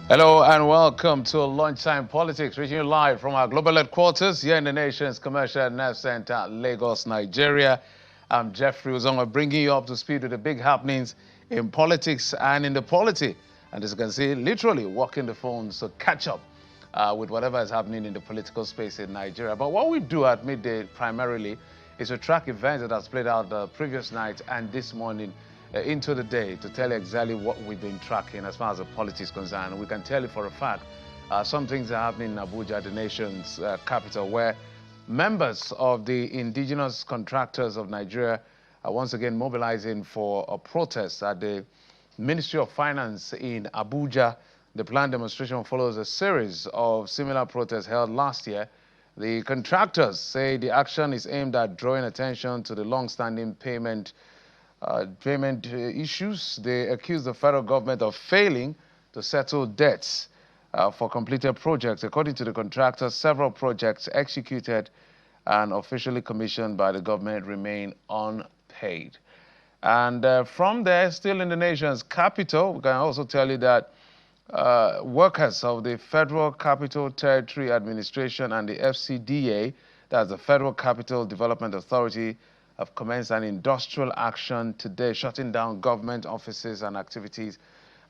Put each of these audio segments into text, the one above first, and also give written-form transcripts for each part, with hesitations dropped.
Hello and welcome to Lunchtime Politics, reaching you live from our global headquarters here in the nation's commercial nerve center, Lagos, Nigeria. I'm Jeffrey Uzonga, bringing you up to speed with the big happenings in politics and in the polity. And as you can see, literally walking the phones to catch up with whatever is happening in the political space in Nigeria. But what we do at midday primarily is to track events that has played out the previous night and this morning into the day to tell you exactly what we've been tracking as far as the politics is concerned. We can tell you for a fact some things are happening in Abuja, the nation's capital, where members of the indigenous contractors of Nigeria are once again mobilizing for a protest at the Ministry of Finance in Abuja. The planned demonstration follows a series of similar protests held last year. The contractors say the action is aimed at drawing attention to the long-standing payment issues. They accuse the federal government of failing to settle debts for completed projects. According to the contractors, several projects executed and officially commissioned by the government remain unpaid. And from there, still in the nation's capital, we can also tell you that workers of the Federal Capital Territory Administration and the FCDA, that's the Federal Capital Development Authority, have commenced an industrial action today, shutting down government offices and activities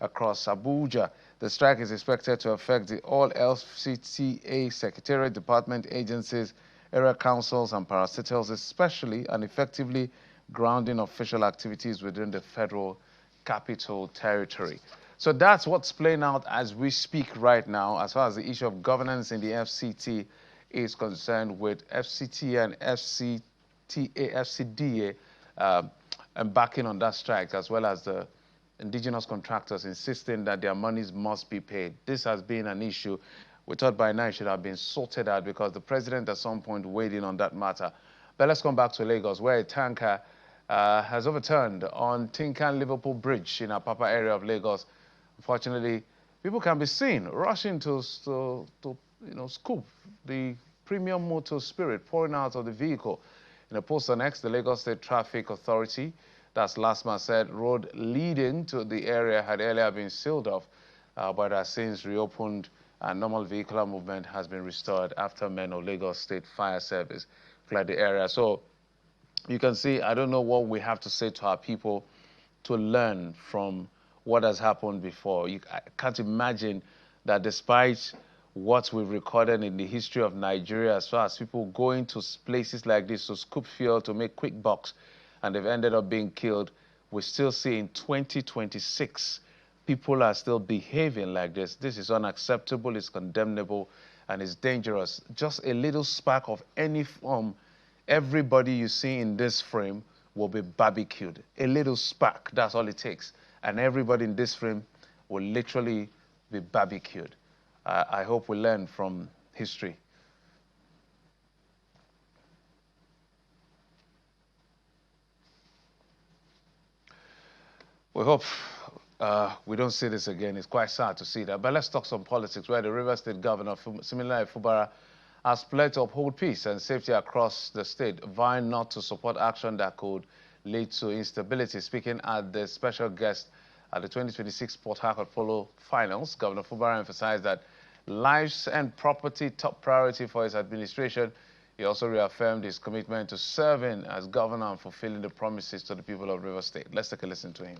across Abuja. The strike is expected to affect all FCTA secretariat, department agencies, area councils, and parastatals, especially and effectively grounding official activities within the Federal Capital Territory. So that's what's playing out as we speak right now, as far as the issue of governance in the FCT is concerned, with FCT and FCDA embarking on that strike, as well as the indigenous contractors insisting that their monies must be paid. This has been an issue we thought by now it should have been sorted out because the president at some point weighed in on that matter. But let's come back to Lagos, where a tanker has overturned on Tinkan Liverpool Bridge in Apapa area of Lagos. Unfortunately, people can be seen rushing to scoop the premium motor spirit pouring out of the vehicle. In a post on X, the Lagos State Traffic Authority, that's last month, said road leading to the area had earlier been sealed off, but has since reopened and normal vehicular movement has been restored after men of Lagos State Fire Service cleared the area. So you can see, I don't know what we have to say to our people to learn from what has happened before. I can't imagine that despite what we've recorded in the history of Nigeria, as far as people going to places like this to scoop fuel to make quick bucks, and they've ended up being killed, we still see in 2026, people are still behaving like this. This is unacceptable, it's condemnable, and it's dangerous. Just a little spark of any form, everybody you see in this frame will be barbecued. A little spark, that's all it takes. And everybody in this frame will literally be barbecued. I hope we learn from history. We hope we don't see this again. It's quite sad to see that. But let's talk some politics, where the Rivers State Governor, Similayo Fubara, has pledged to uphold peace and safety across the state, vying not to support action that could lead to instability. Speaking at the special guest at the 2026 Port Harcourt Polo Finals, Governor Fubara emphasized that lives and property top priority for his administration. He also reaffirmed his commitment to serving as governor and fulfilling the promises to the people of Rivers State. Let's take a listen to him.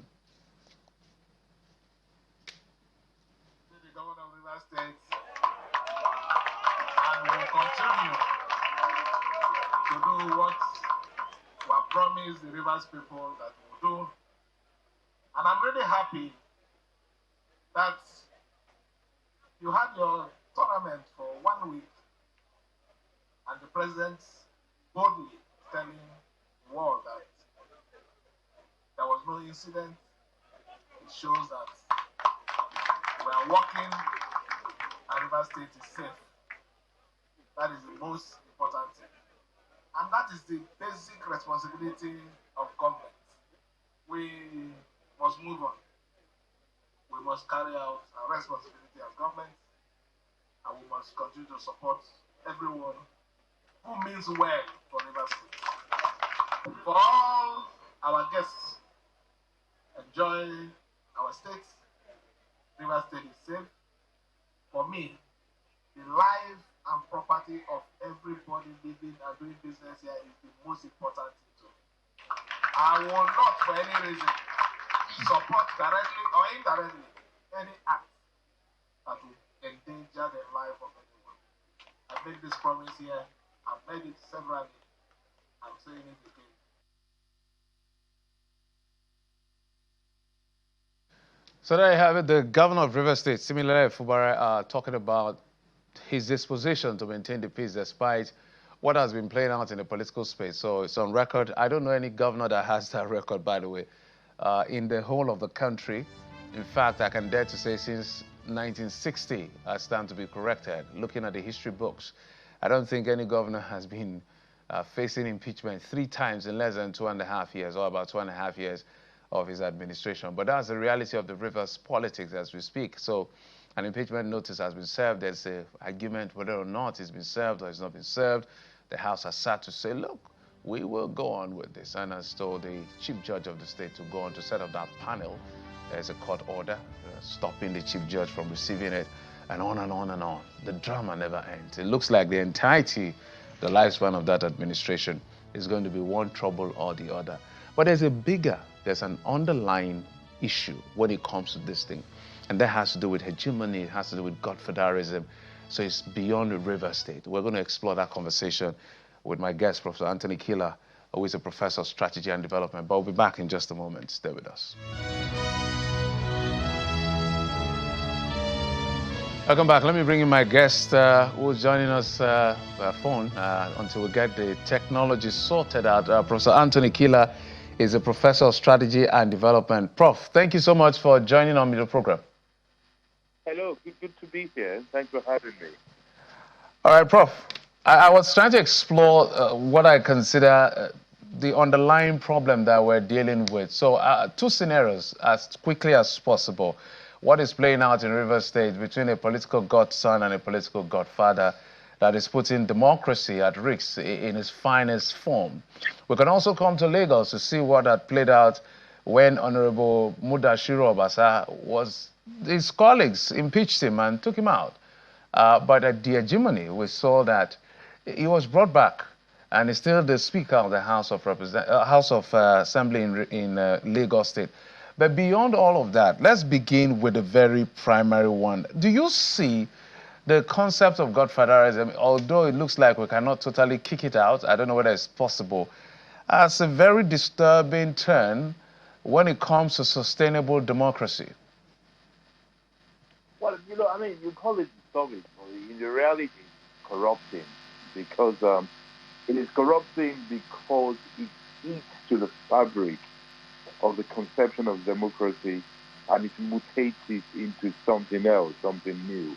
The governor of Rivers State, and will continue to do what we have promised the Rivers people that we will do. And I'm really happy that you had your tournament for 1 week and the president boldly telling the world that there was no incident. It shows that we are working and Rivers State is safe. That is the most important thing. And that is the basic responsibility of government. We must move on. We must carry out our responsibility as government, and we must continue to support everyone who means well for Rivers State. For all our guests, enjoy our state. Rivers State is safe. for me, the life and property of everybody living and doing business here is the most important thing to me. I will not, for any reason, support directly or indirectly any act that will endanger the life of anyone. I made this promise here. I've made it severally. I'm saying it again. So there you have it. The governor of Rivers State, similarly Fubara, talking about his disposition to maintain the peace despite what has been playing out in the political space. So it's on record. I don't know any governor that has that record, by the way, in the whole of the country. In fact, I can dare to say since 1960, I stand to be corrected. Looking at the history books, I don't think any governor has been facing impeachment 3 times in less than 2.5 years, or about 2.5 years of his administration. But that's the reality of the Rivers politics as we speak. So an impeachment notice has been served. There's an argument whether or not it's been served or it's not been served. The House has sat to say, look, we will go on with this, and has told the chief judge of the state to go on to set up that panel. There's a court order stopping the chief judge from receiving it, and on and on and on. The drama never ends. It looks like the entirety, the lifespan of that administration is going to be one trouble or the other. But there's an underlying issue when it comes to this thing. And that has to do with hegemony, it has to do with godfatherism. So it's beyond the River State. We're going to explore that conversation with my guest, Professor Anthony Killer, who is a professor of strategy and development. But we'll be back in just a moment. Stay with us. Welcome back. Let me bring in my guest who's joining us by phone until we get the technology sorted out. Professor Anthony Killer is a professor of strategy and development. Prof, thank you so much for joining on the program. Hello, good to be here. Thanks for having me. All right, Prof. I was trying to explore what I consider the underlying problem that we're dealing with. So 2 scenarios as quickly as possible. What is playing out in Rivers State between a political godson and a political godfather that is putting democracy at risk in its finest form. We can also come to Lagos to see what had played out when Honorable Mudashiru Obasa his colleagues impeached him and took him out. But at the hegemony, we saw that he was brought back and is still the Speaker of the House of Assembly in Lagos State. But beyond all of that, let's begin with the very primary one. Do you see the concept of godfatherism, although it looks like we cannot totally kick it out, I don't know whether it's possible, as a very disturbing turn when it comes to sustainable democracy? Well, you call it disturbing. In the reality, it's corrupting because it is corrupting because it eats to the fabric of the conception of democracy and it mutates it into something else, something new.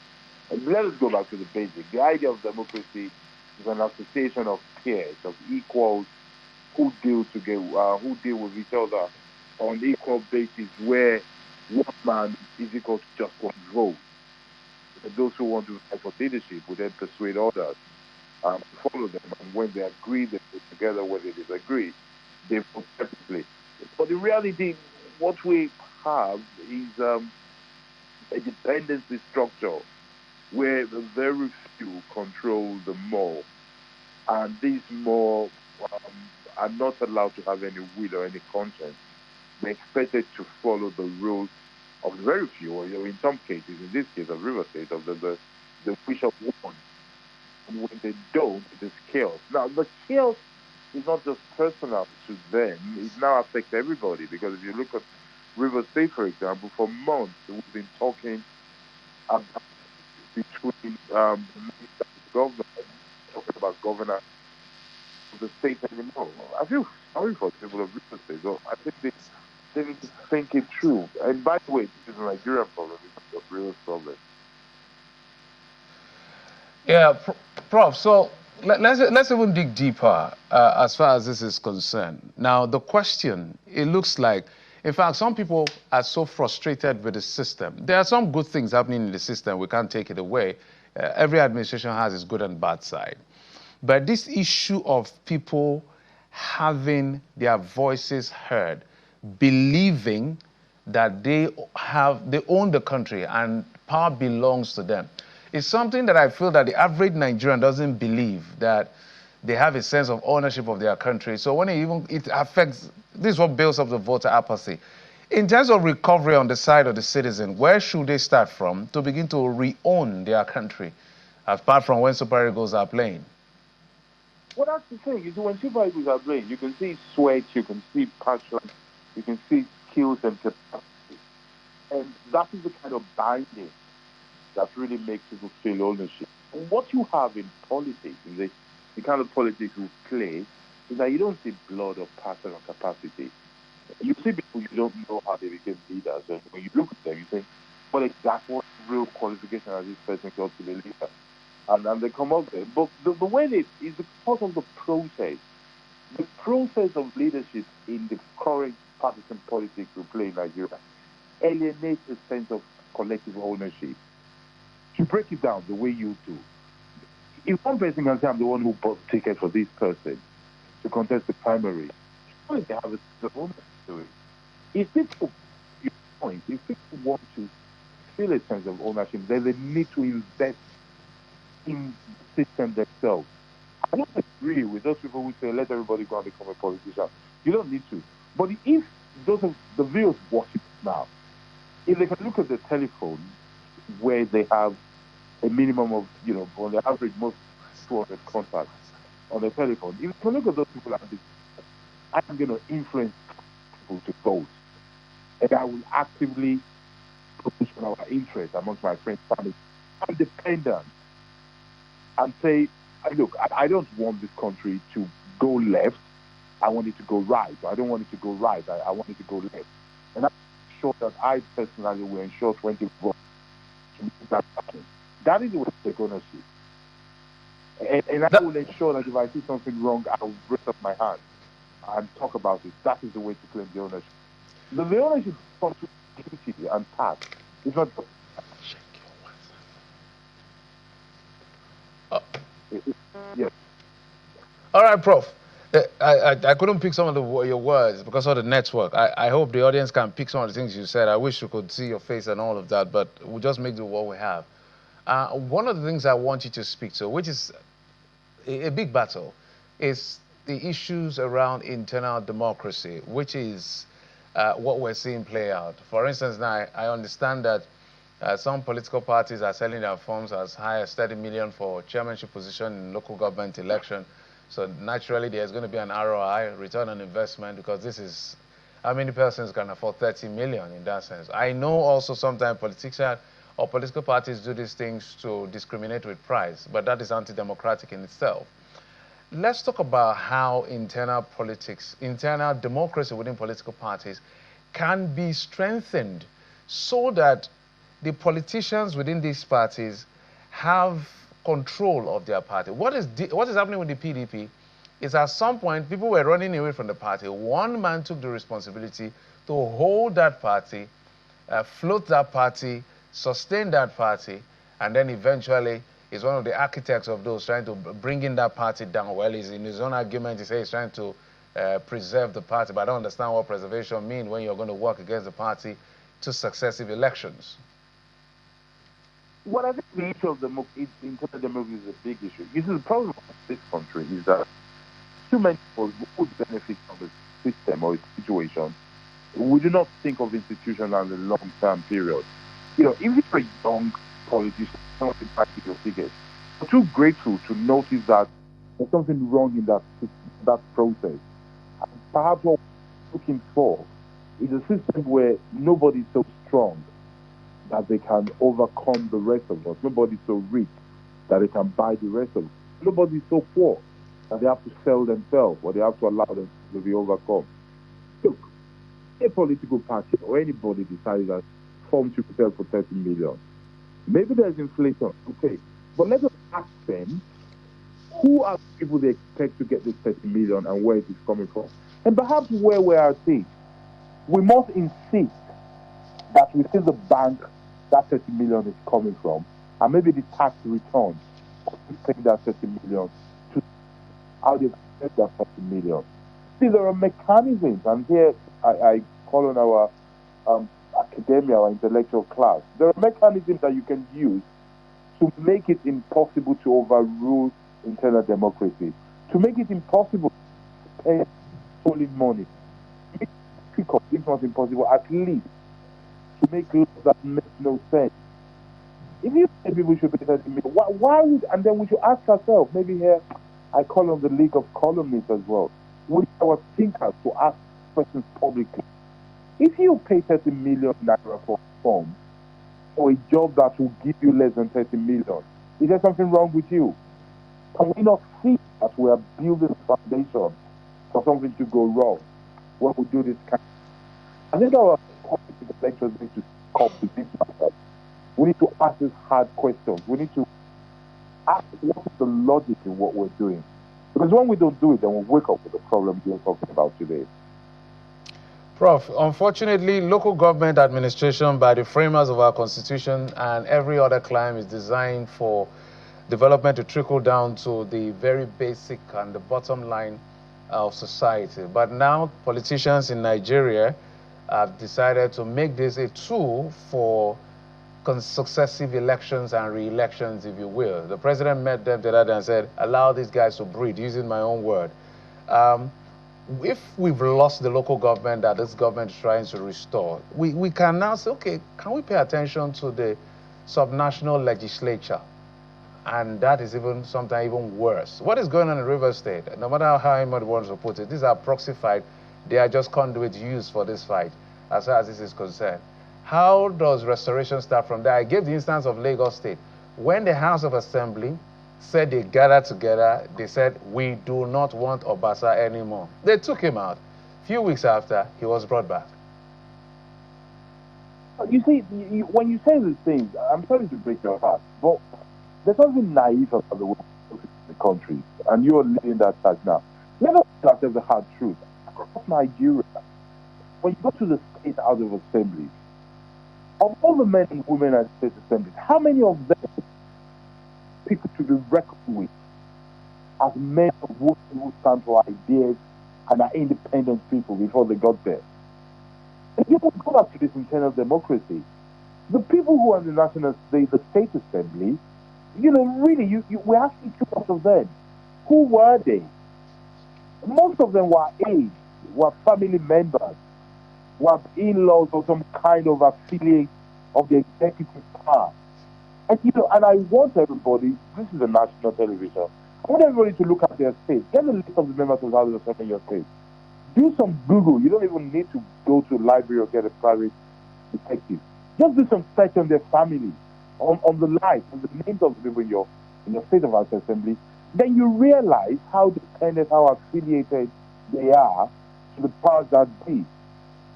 And let us go back to the basic. The idea of democracy is an association of peers, of equals who deal together, who deal with each other on equal basis, where one man is equal to just one vote. And those who want to fight for leadership will then persuade others to follow them, and when they agree, they put together. When they disagree, they vote separately. But in reality, what we have is a dependency structure where the very few control the more, and these more are not allowed to have any will or any conscience. They're expected to follow the rules of the very few, or in some cases, in this case of River State, of the wish of one. And when they don't, it is chaos. Now, the chaos is not just personal to them, it now affects everybody, because if you look at River State, for example, for months, we've been talking about between the minister and government, talking about governance of the state anymore. I feel sorry for the people of River State, though. I think they need to think it through. And by the way, this is a Nigerian problem, it's not a River's problem. Yeah, Prof, so let's even dig deeper as far as this is concerned. Now, the question, it looks like, in fact, some people are so frustrated with the system. There are some good things happening in the system. We can't take it away. Every administration has its good and bad side. But this issue of people having their voices heard, believing that they own the country and power belongs to them. It's something that I feel that the average Nigerian doesn't believe that they have a sense of ownership of their country. So when it affects, this is what builds up the voter apathy. In terms of recovery on the side of the citizen, where should they start from to begin to re-own their country, apart from when Super Eagles are playing? Well, that's the thing. Is when Super Eagles are playing, you can see sweat, you can see passion, you can see skills and capacity. And that is the kind of binding that really makes people feel ownership. And what you have in politics, in the kind of politics we play, is that you don't see blood or passion or capacity. You see people you don't know how they became leaders, and when you look at them, you think, well, exactly what real qualification has this person got to be leader? And they come up there. But the way it is because of the process. The process of leadership in the current partisan politics we play in Nigeria alienates a sense of collective ownership. To break it down the way you do, if one person can say, I'm the one who bought the ticket for this person to contest the primary, surely they have a sense of ownership to it. If people, your point, if people want to feel a sense of ownership, then they need to invest in the system themselves. I don't agree with those people who say, let everybody go and become a politician. You don't need to. But if those of the viewers watching now, if they can look at the telephone where they have a minimum of, on the average, most 200 contacts on the telephone, if you can look at those people and say, I'm going to influence people to vote, and I will actively position our interest amongst my friends, family, and dependents, and say, look, I don't want this country to go left. I want it to go right. I don't want it to go right. I want it to go left. And I'm sure that I personally will ensure 20 votes to make that happen. That is the way to take ownership. And I will ensure that if I see something wrong, I'll raise up my hand and talk about it. That is the way to claim the ownership. The ownership comes to duty and task. It's not just... Yes. All right, Prof. I couldn't pick some of your words because of the network. I hope the audience can pick some of the things you said. I wish you could see your face and all of that, but we'll just make do what we have. One of the things I want you to speak to, which is a big battle, is the issues around internal democracy, which is what we're seeing play out. For instance, now I understand that some political parties are selling their forms as high as 30 million for chairmanship position in local government election. So naturally, there's going to be an ROI, return on investment, because this is how many persons can afford 30 million in that sense. I know also sometimes politicians or political parties do these things to discriminate with price, but that is anti-democratic in itself. Let's talk about how internal politics, internal democracy within political parties can be strengthened so that the politicians within these parties have control of their party. What is happening with the PDP is at some point people were running away from the party. One man took the responsibility to hold that party, float that party, sustain that party, and then eventually is one of the architects of those trying to bring in that party down. Well, he's in his own argument, he says he's trying to preserve the party, but I don't understand what preservation means when you're going to work against the party to successive elections. What I think the issue of internal democracy is a big issue. You see, the problem of this country is that too many people would benefit from the system or its situation. We do not think of institutions as a long-term period. If you're a young politician, not in practice your ticket, I'm too grateful to notice that there's something wrong in that process. And perhaps what we're looking for is a system where nobody's so strong that they can overcome the rest of us. Nobody's so rich that they can buy the rest of us. Nobody's so poor that they have to sell themselves or they have to allow them to be overcome. Look, a political party or anybody decided that forms should sell for 30 million. Maybe there's inflation, okay. But let us ask them, who are the people they expect to get this 30 million and where it is coming from? And perhaps where we are at, we must insist that within the bank that 30 million is coming from, and maybe the tax return paying that 30 million to how they get that 30 million. See, there are mechanisms, and here I call on our academia, our intellectual class. There are mechanisms that you can use to make it impossible to overrule internal democracy, to make it impossible to pay solid money, to make it difficult, if not impossible, at least to make laws that make no sense. If you say people should pay 30 million, why would, and then we should ask ourselves, maybe here, I call on the League of Columnists as well, with our thinkers to ask questions publicly. If you pay 30 million naira for a form, for a job that will give you less than 30 million, is there something wrong with you? Can we not see that we are building a foundation for something to go wrong when we do this kind of... I think our political lectures need to come to this matter. We need to ask these hard questions. We need to ask what is the logic in what we're doing. Because when we don't do it, then we'll wake up with the problem we're talking about today. Prof, unfortunately, local government administration by the framers of our constitution and every other climb is designed for development to trickle down to the very basic and the bottom line of society. But now politicians in Nigeria have decided to make this a tool for successive elections and re-elections, if you will. The president met them the other day and said, allow these guys to breathe, using my own word. If we've lost the local government that this government is trying to restore, we can now say, okay, can we pay attention to the subnational legislature? And that is sometimes even worse. What is going on in Rivers State? No matter how anybody wants to put it, these are proxy fight. They are just conduits used for this fight, as far as this is concerned. How does restoration start from there? I gave the instance of Lagos State. When the House of Assembly said they gathered together, they said, we do not want Obasa anymore. They took him out. A few weeks after, he was brought back. You see, when you say these things, I'm sorry to break your heart, but there's something naive about the way in the country, and you are leading that charge now. Let us tell ourselves the hard truth. Across Nigeria, when you go to the state House of Assembly, of all the men and women at state assemblies, how many of them people to be reckoned with as men who stand for ideas and are independent people before they got there? And people go back to this internal democracy. The people who are in the state assembly, really, we're asking too much of them. Who were they? Most of them were aides, were family members, were in-laws or some kind of affiliate of the executive power. And and I want everybody, this is a national television, I want everybody to look at their state. Get a list of the members of the House of Assembly in your state. Do some Google. You don't even need to go to a library or get a private detective. Just do some search on their family, on the life, on the names of the people in your state of House Assembly. Then you realize how dependent, how affiliated they are to the powers that be.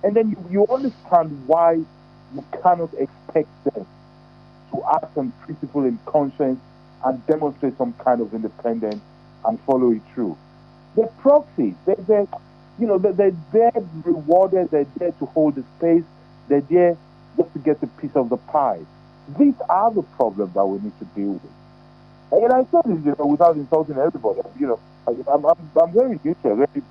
And then you understand why you cannot expect them to act on principle and conscience and demonstrate some kind of independence and follow it through. They're proxies. They're there rewarded. They're there to hold the space. They're there just to get a piece of the pie. These are the problems that we need to deal with. And I said this, without insulting everybody. I'm very neutral, very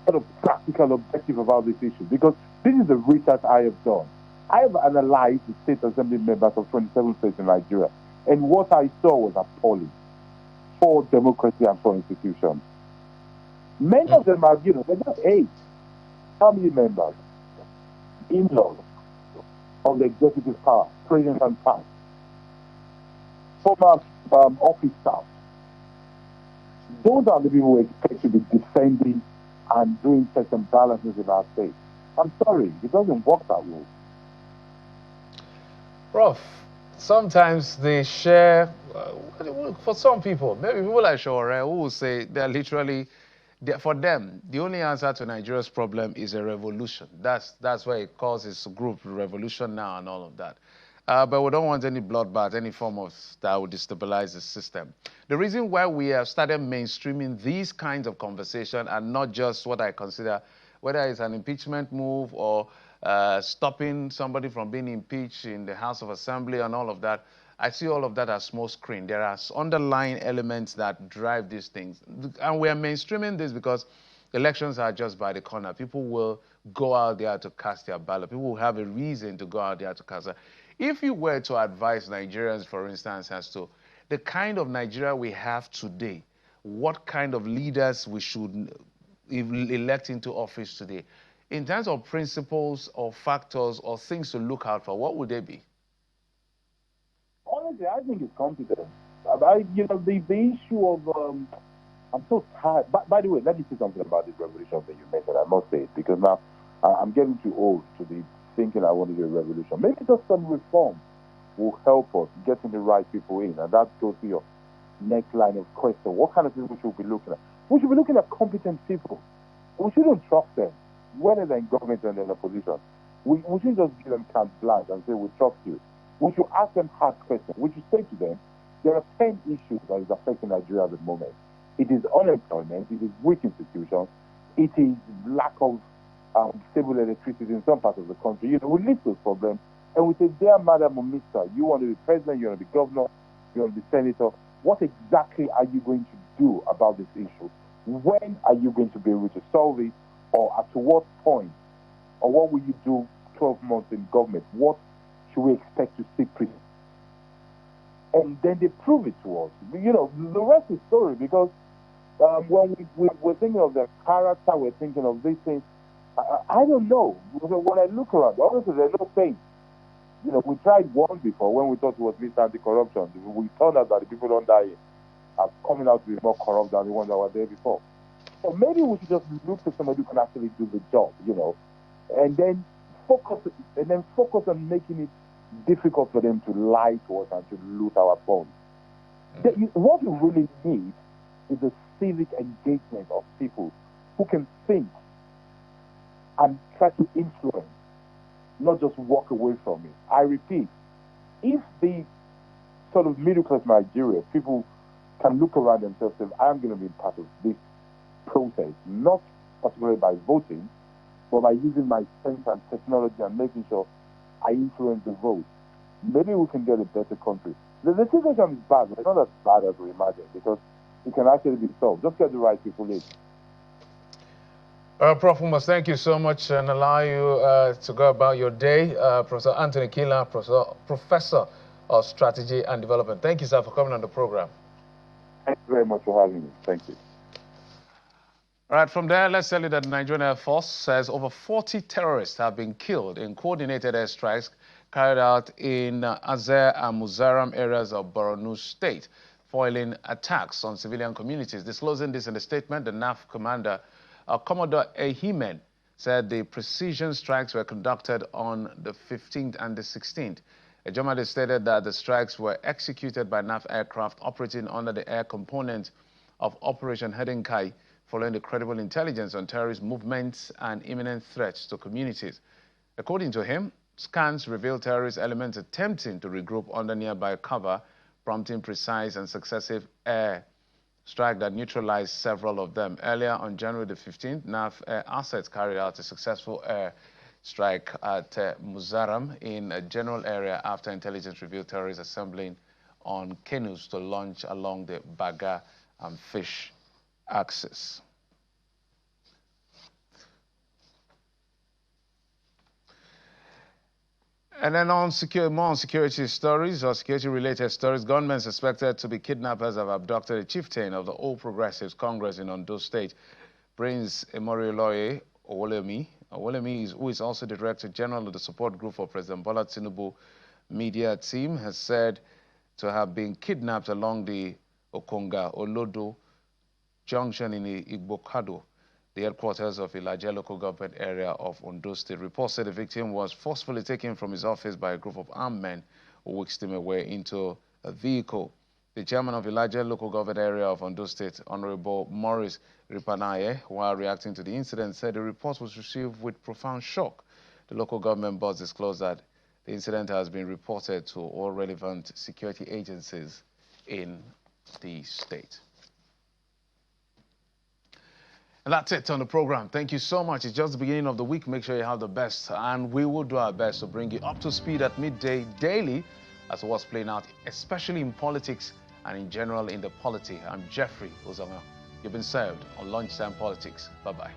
sort of practical, objective about this issue, because this is the research I have done. I have analyzed the state assembly members of 27 states in Nigeria, and what I saw was appalling for democracy and for institutions. Many of them are, they're just aides, family members, in-laws of the executive power, president and past, former office staff. Those are the people we expect to be defending and doing checks and balances in our state. I'm sorry, it doesn't work that way. Prof, sometimes they share, for some people, maybe people like Shore, who will say they're literally, for them, the only answer to Nigeria's problem is a revolution. That's why it calls its group Revolution Now and all of that. But we don't want any bloodbath, any form of that would destabilize the system. The reason why we have started mainstreaming these kinds of conversation and not just what I consider, whether it's an impeachment move or stopping somebody from being impeached in the House of Assembly and all of that, I see all of that as small screen. There are underlying elements that drive these things. And we are mainstreaming this because elections are just by the corner. People will go out there to cast their ballot. People will have a reason to go out there to cast it. If you were to advise Nigerians, for instance, as to the kind of Nigeria we have today, what kind of leaders we should elect into office today, in terms of principles or factors or things to look out for, what would they be? Honestly, I think it's competence. The issue of I'm so tired. By the way, let me say something about this revolution that you mentioned. I must say it because now I'm getting too old to be thinking I want to do a revolution. Maybe just some reform will help us getting the right people in, and that goes to your next line of question. What kind of people should we be looking at? We should be looking at competent people. We shouldn't trust them, whether they're in government and they're in opposition. We shouldn't just give them carte blanche and say we trust you. We should ask them hard questions. We should say to them, there are 10 issues that is affecting Nigeria at the moment. It is unemployment, it is weak institutions, it is lack of stable electricity in some parts of the country. We list those problems and we say, dear madam or mister, you want to be president, you want to be governor, you want to be senator, what exactly are you going to do about this issue? When are you going to be able to solve it? Or at what point? Or what will you do 12 months in government? What should we expect to see? And then they prove it to us. The rest is story because when we're thinking of their character, we're thinking of these things. I don't know. When I look around, honestly, there's no saying. We tried one before when we thought it was Mr. Anti-Corruption. We found out that the people under it are coming out to be more corrupt than the ones that were there before. So maybe we should just look for somebody who can actually do the job, and then focus on making it difficult for them to lie to us and to loot our funds. What we really need is a civic engagement of people who can think and try to influence, not just walk away from it. I repeat, if the sort of middle class Nigeria, people can look around themselves and say, I am going to be part of this process, not particularly by voting, but by using my sense and technology and making sure I influence the vote, maybe we can get a better country. The situation is bad, but it's not as bad as we imagine because it can actually be solved. Just get the right people in. Prof. we must thank you so much and allow you to go about your day. Professor Anthony Kila, Professor of Strategy and Development. Thank you, sir, for coming on the program. Thank you very much for having me. Thank you. All right, from there, let's tell you that the Nigerian Air Force says over 40 terrorists have been killed in coordinated airstrikes carried out in Azer and Muzaram areas of Borno State, foiling attacks on civilian communities. Disclosing this in a statement, the NAF commander, Commodore Ehimen, said the precision strikes were conducted on the 15th and the 16th. Ejomade stated that the strikes were executed by NAF aircraft operating under the air component of Operation Hedinkai, following the credible intelligence on terrorist movements and imminent threats to communities. According to him, scans reveal terrorist elements attempting to regroup under nearby cover, prompting precise and successive air strike that neutralized several of them. Earlier on January the 15th, NAF Air Assets carried out a successful air strike at Muzaram in a general area after intelligence revealed terrorists assembling on canoes to launch along the Baga and Fish axis. And then more on security stories or security-related stories, gunmen suspected to be kidnappers have abducted a chieftain of the All Progressives Congress in Ondo State, Prince Emorioloye Owolemi. Owolemi, who is also the Director General of the support group for President Bola Tinubu media team, has said to have been kidnapped along the Okonga Olodo junction in Igbokado, the headquarters of Ilaje local government area of Ondo State. Reports said the victim was forcefully taken from his office by a group of armed men who whisked him away into a vehicle. The chairman of Ilaje local government area of Ondo State, Honorable Maurice Ripanaye, while reacting to the incident, said the report was received with profound shock. The local government boss disclosed that the incident has been reported to all relevant security agencies in the state. And that's it on the program. Thank you so much. It's just the beginning of the week. Make sure you have the best. And we will do our best to bring you up to speed at midday daily as to what's playing out, especially in politics and in general in the polity. I'm Jeffrey Ozama. You've been served on Lunchtime Politics. Bye-bye.